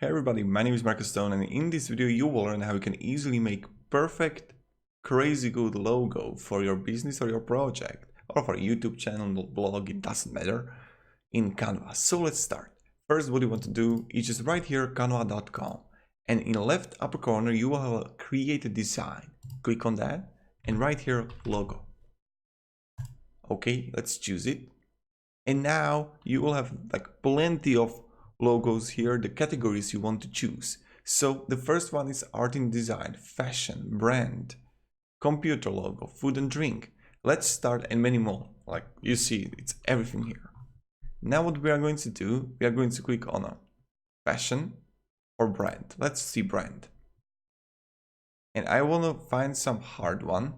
Hey everybody, my name is Marcus Stone, and in this video you will learn how you can easily make perfect, crazy good logo for your business or your project, or for a YouTube channel, blog, it doesn't matter, in Canva. So let's start. First, what you want to do is just right here canva.com, and in the left upper corner you will have a create a design. Click on that, and right here logo. Okay, let's choose it. And now you will have like plenty of logos here, the categories you want to choose. So the first one is art and design, fashion, brand, computer logo, food and drink. Let's start, and many more. Like you see, it's everything here. Now what we are going to do, we are going to click on a fashion or brand. Let's see brand. And I want to find some hard one.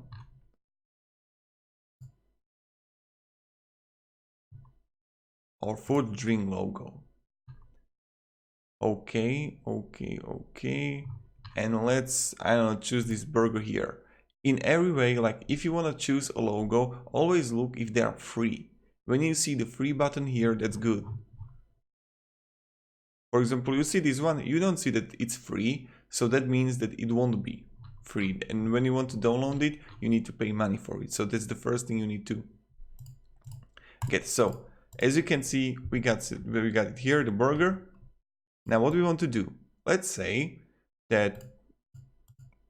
Or food drink logo. Okay. And let's, I don't know, choose this burger here. In every way, like if you want to choose a logo, always look if they are free. When you see the free button here, that's good. For example, you see this one, you don't see that it's free, so that means that it won't be free. And when you want to download it, you need to pay money for it. So that's the first thing you need to get. So as you can see, we got it here, the burger. Now what we want to do, let's say that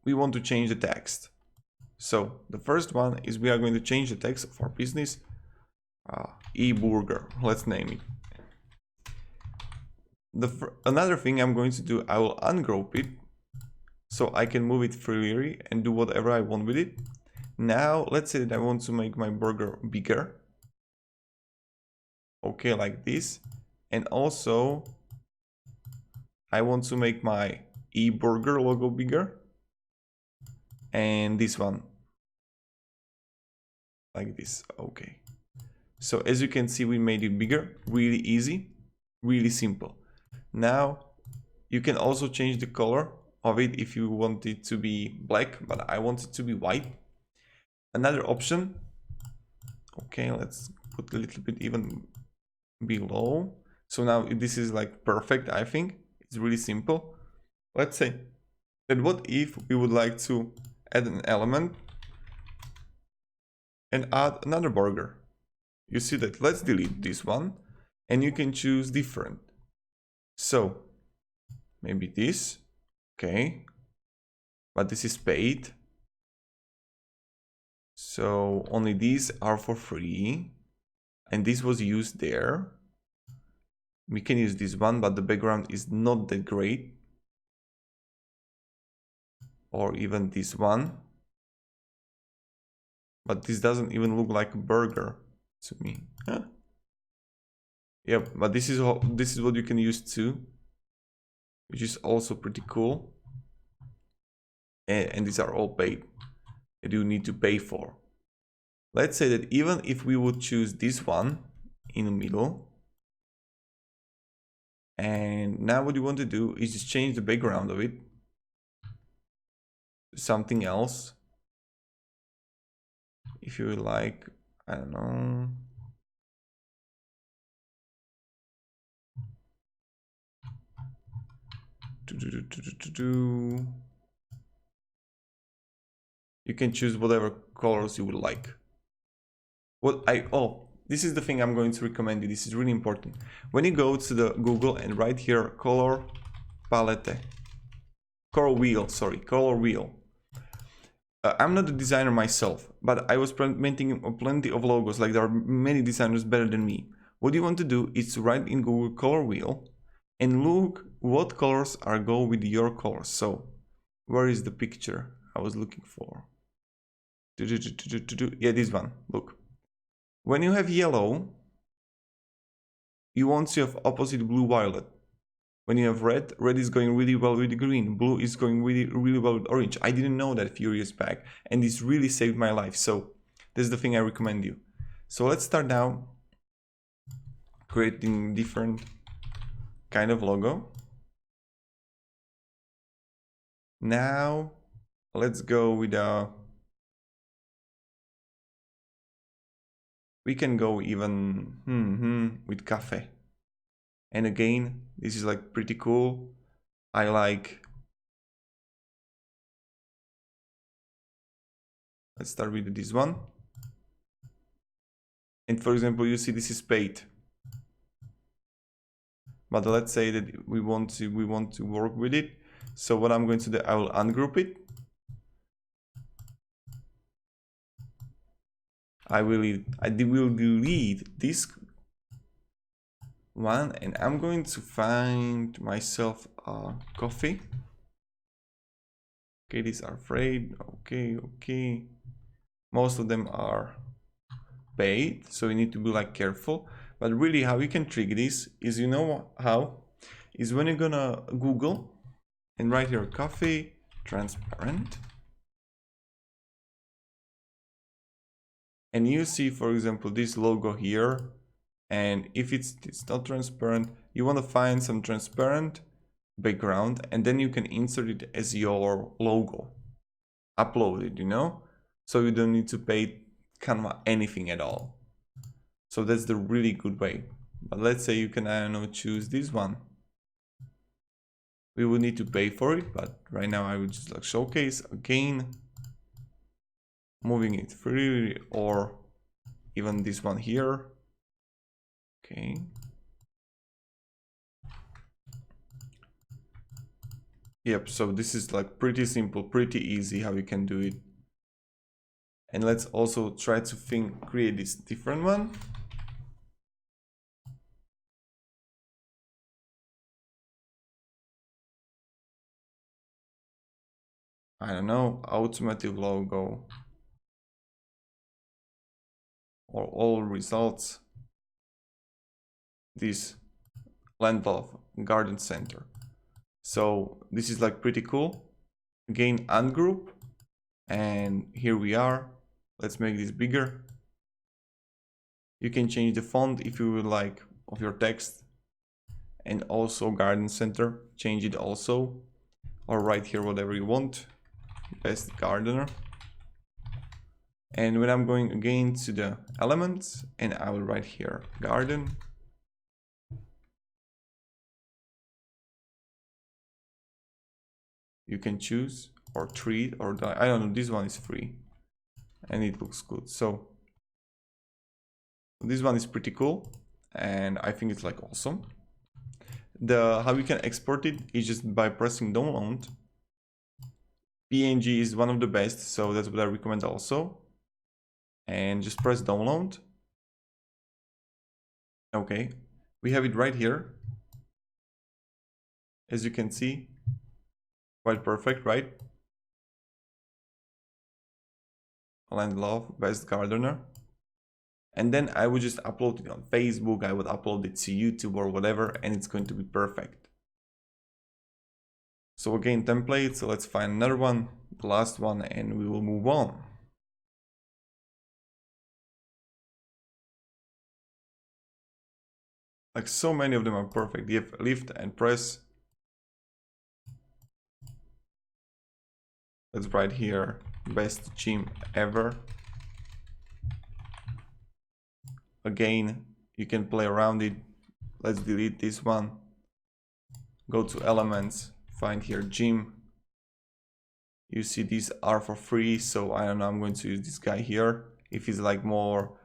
we want to change the text. So the first one is we are going to change the text of our business, e-burger, let's name it. Another thing I'm going to do, I will ungroup it so I can move it freely and do whatever I want with it. Now let's say that I want to make my burger bigger. Okay, like this. And also I want to make my e-burger logo bigger, and this one like this. Okay, so as you can see, we made it bigger, really easy, really simple. Now you can also change the color of it if you want it to be black, but I want it to be white. Another option, okay, let's put a little bit even below. So now this is like perfect. I think it's really simple. Let's say that what if we would like to add an element and add another burger. You see that. Let's delete this one, and you can choose different. So maybe this, okay, but this is paid, so only these are for free, and this was used there. We can use this one, but the background is not that great. Or even this one, but this doesn't even look like a burger to me. Huh? Yep, but this is what you can use too, which is also pretty cool. And these are all paid that you need to pay for. Let's say that even if we would choose this one in the middle, and now what you want to do is just change the background of it to something else. If you would like, I don't know, you can choose whatever colors you would like. This is the thing I'm going to recommend you. This is really important. When you go to the Google and write here color palette, color wheel. I'm not a designer myself, but I was implementing plenty of logos. Like there are many designers better than me. What you want to do is to write in Google color wheel and look what colors are go with your colors. So where is the picture I was looking for? Yeah, this one. Look. When you have yellow, you want to have opposite blue violet. When you have red, red is going really well with green, blue is going really well with orange. I didn't know that a few years back, and this really saved my life. So this is the thing I recommend you. So let's start now creating different kind of logo. Now let's go with we can go even with cafe. And again, this is like pretty cool. I like, let's start with this one. And for example, you see this is paid. But let's say that we want to work with it. So what I'm going to do, I will ungroup it. I will delete this one, and I'm going to find myself a coffee. Okay, these are frayed. Okay. Most of them are paid, so you need to be like careful. But really, how you can trick this is, you know how, is when you're gonna Google and write here coffee transparent, and you see, for example, this logo here, and if it's not transparent, you want to find some transparent background, and then you can insert it as your logo, upload it, you know, so you don't need to pay Canva anything at all. So that's the really good way. But let's say you can, I don't know, choose this one. We will need to pay for it, but right now I would just like showcase again, moving it freely, or even this one here. Okay. Yep, so this is like pretty simple, pretty easy how you can do it. And let's also try to create this different one. I don't know, automotive logo, or all results. This land of garden center. So this is like pretty cool. Again, ungroup, and here we are. Let's make this bigger. You can change the font if you would like of your text, and also garden center, change it also, or write here whatever you want, best gardener. And when I'm going again to the elements, and I will write here garden, you can choose, or tree, or I don't know, this one is free and it looks good. So this one is pretty cool, and I think it's like awesome. How you can export it is just by pressing download. PNG is one of the best, so that's what I recommend also. And just press download. Okay, we have it right here. As you can see, quite perfect, right? Land love, best gardener. And then I would just upload it on Facebook, I would upload it to YouTube or whatever, and it's going to be perfect. So again, template, so let's find another one, the last one, and we will move on. Like so many of them are perfect. You have lift and press. Let's write here, best gym ever. Again, you can play around it. Let's delete this one. Go to elements, find here gym. You see these are for free, so I don't know, I'm going to use this guy here. If it's like more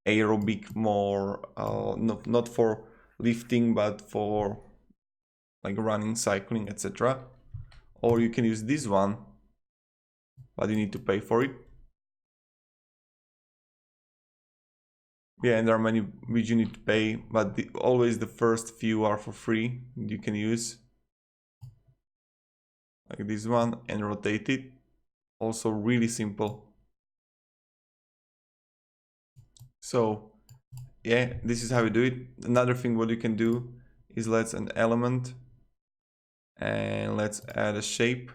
aerobic, more not for lifting, but for like running, cycling, etc. Or you can use this one, but you need to pay for it. Yeah, and there are many which you need to pay, but always the first few are for free. You can use like this one and rotate it. Also really simple. So yeah, this is how you do it. Another thing what you can do is let's an element and let's add a shape.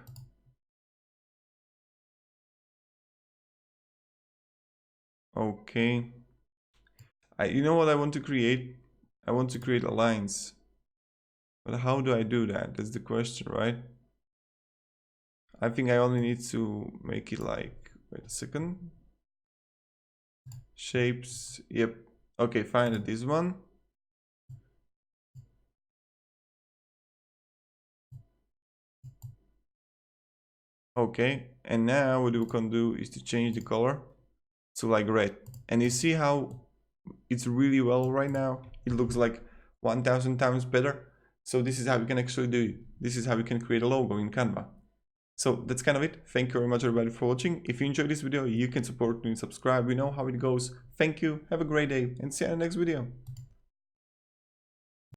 Okay. You know what I want to create? I want to create lines. But how do I do that? That's the question, right? I think I only need to make it like, wait a second. Shapes, yep. Okay, find this one. Okay, and now what we can do is to change the color to like red. And you see how it's really well right now. It looks like 1000 times better. So this is how you can actually do it. This is how you can create a logo in Canva. So that's kind of it. Thank you very much everybody for watching. If you enjoyed this video, you can support me and subscribe. We know how it goes. Thank you. Have a great day and see you in the next video.